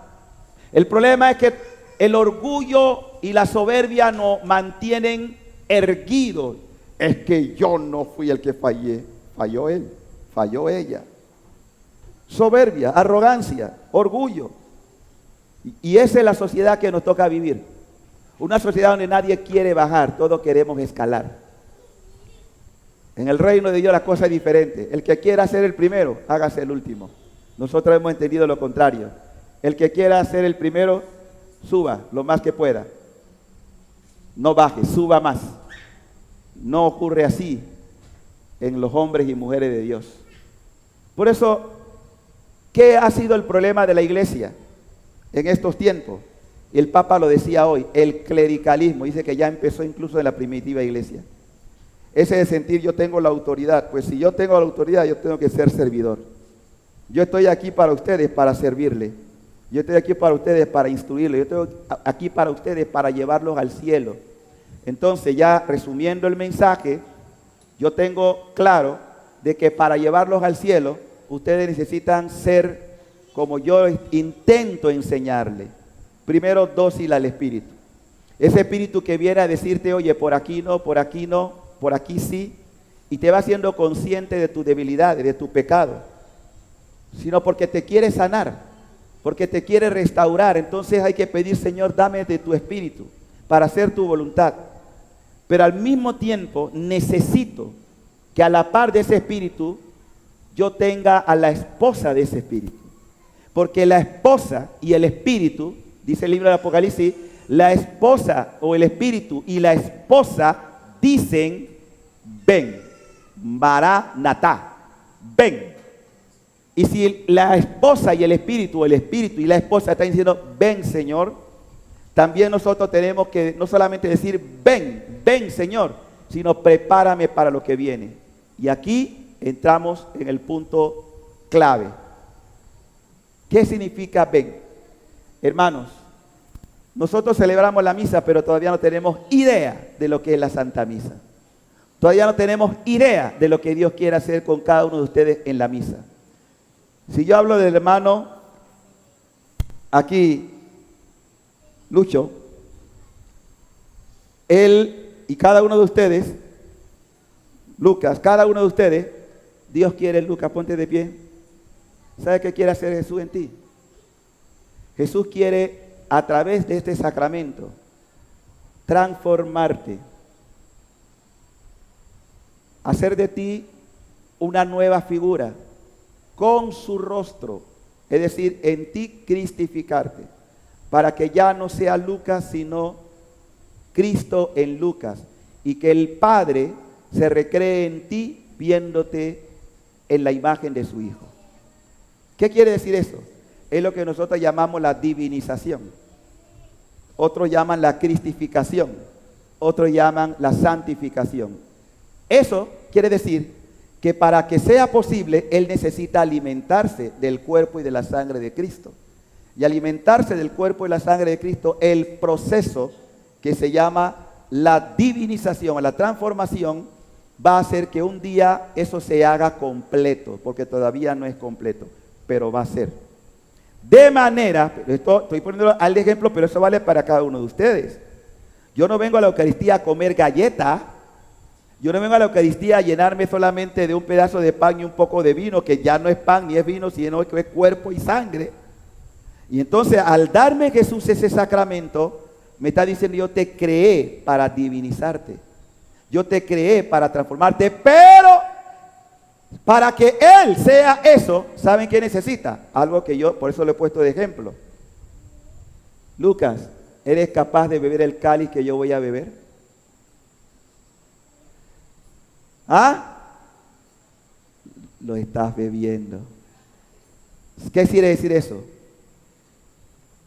El problema es que el orgullo y la soberbia nos mantienen erguidos. Es que yo no fui el que fallé, falló él, falló ella. Soberbia, arrogancia, orgullo. Y esa es la sociedad que nos toca vivir. Una sociedad donde nadie quiere bajar, todos queremos escalar. En el reino de Dios la cosa es diferente. El que quiera ser el primero, hágase el último. Nosotros hemos entendido lo contrario. El que quiera ser el primero, suba lo más que pueda. No baje, suba más. No ocurre así en los hombres y mujeres de Dios. Por eso, ¿qué ha sido el problema de la iglesia en estos tiempos? El Papa lo decía hoy, el clericalismo. Dice que ya empezó incluso en la primitiva iglesia. Ese de sentir yo tengo la autoridad. Pues si yo tengo la autoridad, yo tengo que ser servidor. Yo estoy aquí para ustedes, para servirle. Yo estoy aquí para ustedes, para instruirle. Yo estoy aquí para ustedes, para llevarlos al cielo. Entonces, ya resumiendo el mensaje, yo tengo claro de que para llevarlos al cielo, ustedes necesitan ser como yo intento enseñarle. Primero, dócil al Espíritu. Ese Espíritu que viene a decirte, oye, por aquí no, por aquí sí, y te va haciendo consciente de tus debilidades, de tu pecado, sino porque te quiere sanar, porque te quiere restaurar. Entonces hay que pedir, Señor, dame de tu Espíritu para hacer tu voluntad. Pero al mismo tiempo necesito que a la par de ese Espíritu yo tenga a la esposa de ese Espíritu, porque la esposa y el Espíritu, dice el libro del Apocalipsis, la esposa o el Espíritu y la esposa dicen, ven. Maranatá, ven. Y si la esposa y el espíritu y la esposa están diciendo, ven Señor, también nosotros tenemos que no solamente decir, ven, ven Señor, sino prepárame para lo que viene. Y aquí entramos en el punto clave. ¿Qué significa ven? Hermanos, nosotros celebramos la misa, pero todavía no tenemos idea de lo que es la Santa Misa. Todavía no tenemos idea de lo que Dios quiere hacer con cada uno de ustedes en la misa. Si yo hablo del hermano aquí, Lucho, él y cada uno de ustedes, Lucas, cada uno de ustedes, Dios quiere, Lucas, ponte de pie. ¿Sabe qué quiere hacer Jesús en ti? Jesús quiere, a través de este sacramento, transformarte, hacer de ti una nueva figura con su rostro, es decir, en ti cristificarte, para que ya no sea Lucas, sino Cristo en Lucas, y que el Padre se recree en ti viéndote en la imagen de su Hijo. ¿Qué quiere decir eso? Es lo que nosotros llamamos la divinización. Otros llaman la cristificación, otros llaman la santificación. Eso quiere decir que para que sea posible, Él necesita alimentarse del cuerpo y de la sangre de Cristo. Y alimentarse del cuerpo y la sangre de Cristo, el proceso que se llama la divinización, la transformación, va a hacer que un día eso se haga completo, porque todavía no es completo, pero va a ser. De manera, esto estoy poniendo al ejemplo, pero eso vale para cada uno de ustedes. Yo no vengo a la Eucaristía a comer galleta. Yo no vengo a la Eucaristía a llenarme solamente de un pedazo de pan y un poco de vino, que ya no es pan ni es vino, sino que es cuerpo y sangre. Y entonces, al darme Jesús ese sacramento, me está diciendo, yo te creé para divinizarte. Yo te creé para transformarte, pero para que Él sea eso, ¿saben qué necesita? Algo que yo, por eso lo he puesto de ejemplo. Lucas, ¿eres capaz de beber el cáliz que yo voy a beber? ¿Ah? Lo estás bebiendo. ¿Qué quiere decir eso?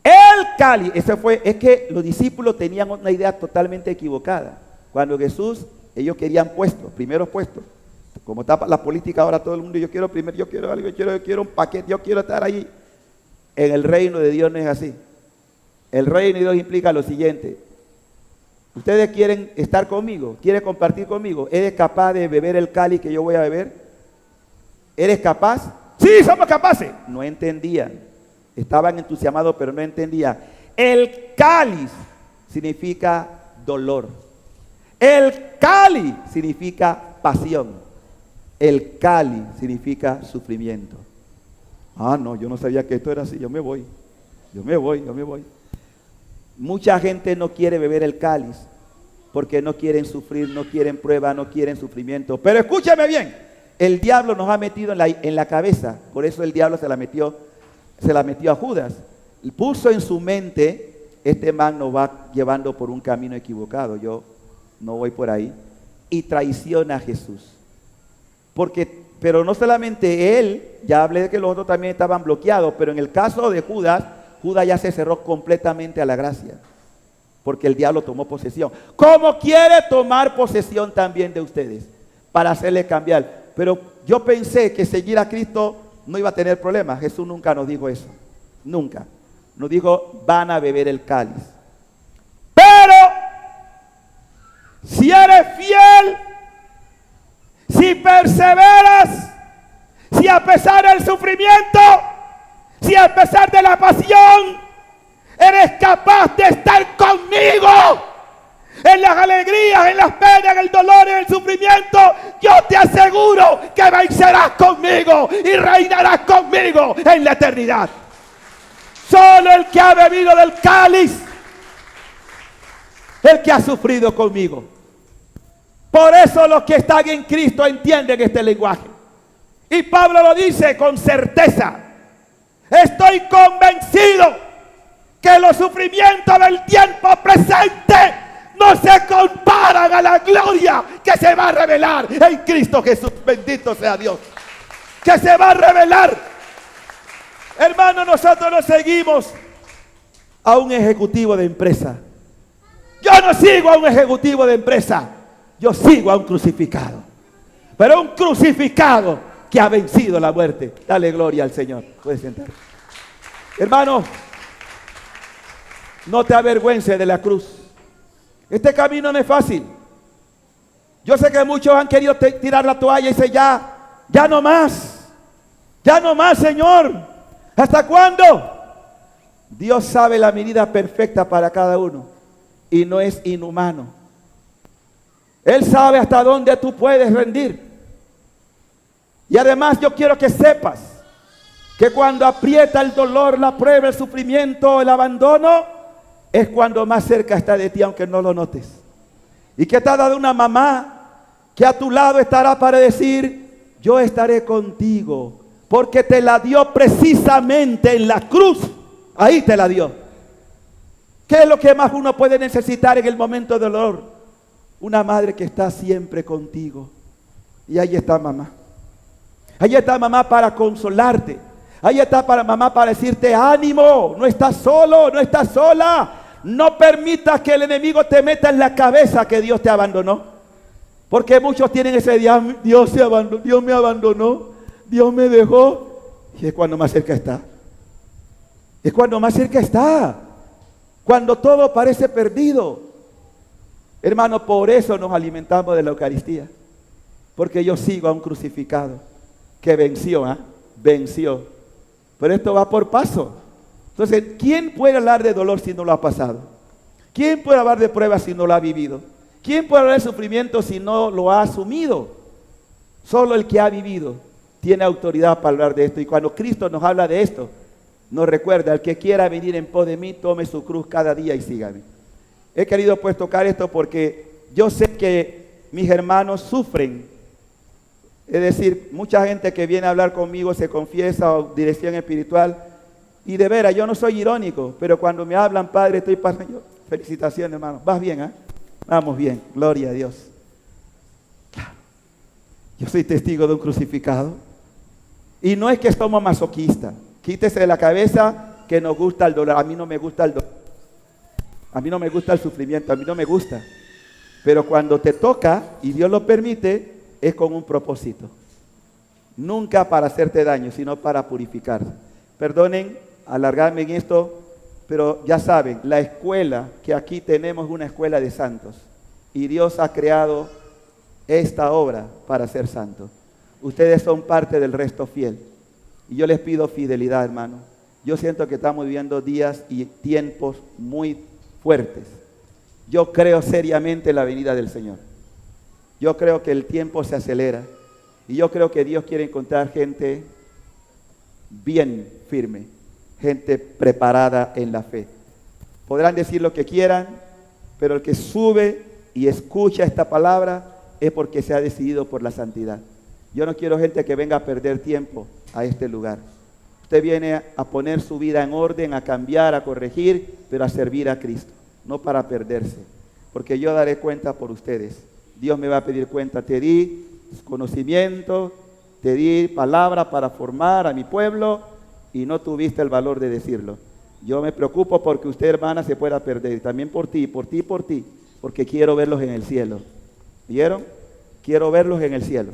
El cáliz, es que los discípulos tenían una idea totalmente equivocada. Cuando Jesús, ellos querían puestos, primeros puestos. Como está la política ahora todo el mundo, yo quiero algo, yo quiero un paquete, yo quiero estar ahí. En el reino de Dios no es así. El reino de Dios implica lo siguiente. ¿Ustedes quieren estar conmigo? ¿Quieren compartir conmigo? ¿Eres capaz de beber el cáliz que yo voy a beber? ¿Eres capaz? Sí, somos capaces. No entendían. Estaban entusiasmados, pero no entendían. El cáliz significa dolor. El cáliz significa pasión. El cáliz significa sufrimiento. Ah, no, yo no sabía que esto era así. Yo me voy. Mucha gente no quiere beber el cáliz porque no quieren sufrir, no quieren prueba, no quieren sufrimiento. Pero escúchame bien, el diablo nos ha metido en la cabeza, por eso el diablo se la metió a Judas. Puso en su mente, este man nos va llevando por un camino equivocado, yo no voy por ahí, y traiciona a Jesús. Pero no solamente él, ya hablé de que los otros también estaban bloqueados, pero en el caso de Judas ya se cerró completamente a la gracia, porque el diablo tomó posesión. ¿Cómo quiere tomar posesión también de ustedes? Para hacerles cambiar. Pero yo pensé que seguir a Cristo no iba a tener problemas. Jesús nunca nos dijo eso. Nunca. Nos dijo, van a beber el cáliz. Pero, si eres fiel, si perseveras, si a pesar del sufrimiento, si a pesar de la pasión, eres capaz de estar conmigo en las alegrías, en las penas, en el dolor, en el sufrimiento, yo te aseguro que vencerás conmigo y reinarás conmigo en la eternidad. Solo el que ha bebido del cáliz, el que ha sufrido conmigo. Por eso los que están en Cristo entienden este lenguaje. Y Pablo lo dice con certeza. Estoy convencido que los sufrimientos del tiempo presente no se comparan a la gloria que se va a revelar en Cristo Jesús. Bendito sea Dios. Que se va a revelar. Hermano, nosotros no seguimos a un ejecutivo de empresa. Yo no sigo a un ejecutivo de empresa. Yo sigo a un crucificado. Pero un crucificado que ha vencido la muerte. Dale gloria al Señor. Puedes sentar. Hermano, no te avergüences de la cruz. Este camino no es fácil. Yo sé que muchos han querido tirar la toalla y decir ya no más. Ya no más, Señor. ¿Hasta cuándo? Dios sabe la medida perfecta para cada uno y no es inhumano. Él sabe hasta dónde tú puedes rendir. Y además yo quiero que sepas que cuando aprieta el dolor, la prueba, el sufrimiento, el abandono, es cuando más cerca está de ti, aunque no lo notes. Y que te ha dado una mamá que a tu lado estará para decir: yo estaré contigo, porque te la dio precisamente en la cruz. Ahí te la dio. ¿Qué es lo que más uno puede necesitar en el momento de dolor? Una madre que está siempre contigo. Y ahí está mamá. Ahí está mamá para consolarte. Ahí está mamá para decirte: ánimo, no estás solo, no estás sola. No permitas que el enemigo te meta en la cabeza que Dios te abandonó. Porque muchos tienen ese día: Dios me abandonó, Dios me dejó. Y es cuando más cerca está. Es cuando más cerca está. Cuando todo parece perdido. Hermano, por eso nos alimentamos de la Eucaristía. Porque yo sigo a un crucificado que venció, venció. Pero esto va por paso. Entonces, ¿quién puede hablar de dolor si no lo ha pasado? ¿Quién puede hablar de pruebas si no lo ha vivido? ¿Quién puede hablar de sufrimiento si no lo ha asumido? Solo el que ha vivido tiene autoridad para hablar de esto. Y cuando Cristo nos habla de esto, nos recuerda: el que quiera venir en pos de mí, tome su cruz cada día y sígame. He querido pues tocar esto porque yo sé que mis hermanos sufren. Es decir, mucha gente que viene a hablar conmigo se confiesa o dirección espiritual. Y de veras, yo no soy irónico, pero cuando me hablan: Padre, estoy pasando. Felicitaciones, hermano. ¿Vas bien, Vamos bien, gloria a Dios. Claro. Yo soy testigo de un crucificado. Y no es que somos masoquistas. Quítese de la cabeza que nos gusta el dolor. A mí no me gusta el dolor. A mí no me gusta el sufrimiento. A mí no me gusta. Pero cuando te toca, y Dios lo permite, es con un propósito. Nunca para hacerte daño, sino para purificar. Perdonen alargarme en esto, pero ya saben, la escuela que aquí tenemos es una escuela de santos. Y Dios ha creado esta obra para ser santos. Ustedes son parte del resto fiel. Y yo les pido fidelidad, hermano. Yo siento que estamos viviendo días y tiempos muy fuertes. Yo creo seriamente en la venida del Señor. Yo creo que el tiempo se acelera. Y yo creo que Dios quiere encontrar gente bien firme, gente preparada en la fe. Podrán decir lo que quieran, pero el que sube y escucha esta palabra es porque se ha decidido por la santidad. Yo no quiero gente que venga a perder tiempo a este lugar. Usted viene a poner su vida en orden, a cambiar, a corregir, pero a servir a Cristo, no para perderse. Porque yo daré cuenta por ustedes. Dios me va a pedir cuenta. Te di conocimiento, te di palabra para formar a mi pueblo y no tuviste el valor de decirlo. Yo me preocupo porque usted, hermana, se pueda perder. También por ti, porque quiero verlos en el cielo. ¿Vieron? Quiero verlos en el cielo.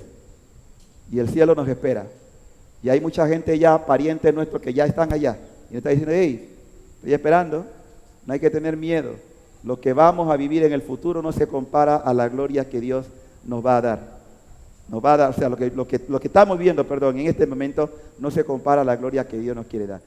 Y el cielo nos espera. Y hay mucha gente ya, parientes nuestros, que ya están allá. Y nos está diciendo: hey, estoy esperando. No hay que tener miedo. Lo que vamos a vivir en el futuro no se compara a la gloria que Dios nos va a dar. Nos va a dar, o sea, lo que estamos viendo, en este momento no se compara a la gloria que Dios nos quiere dar.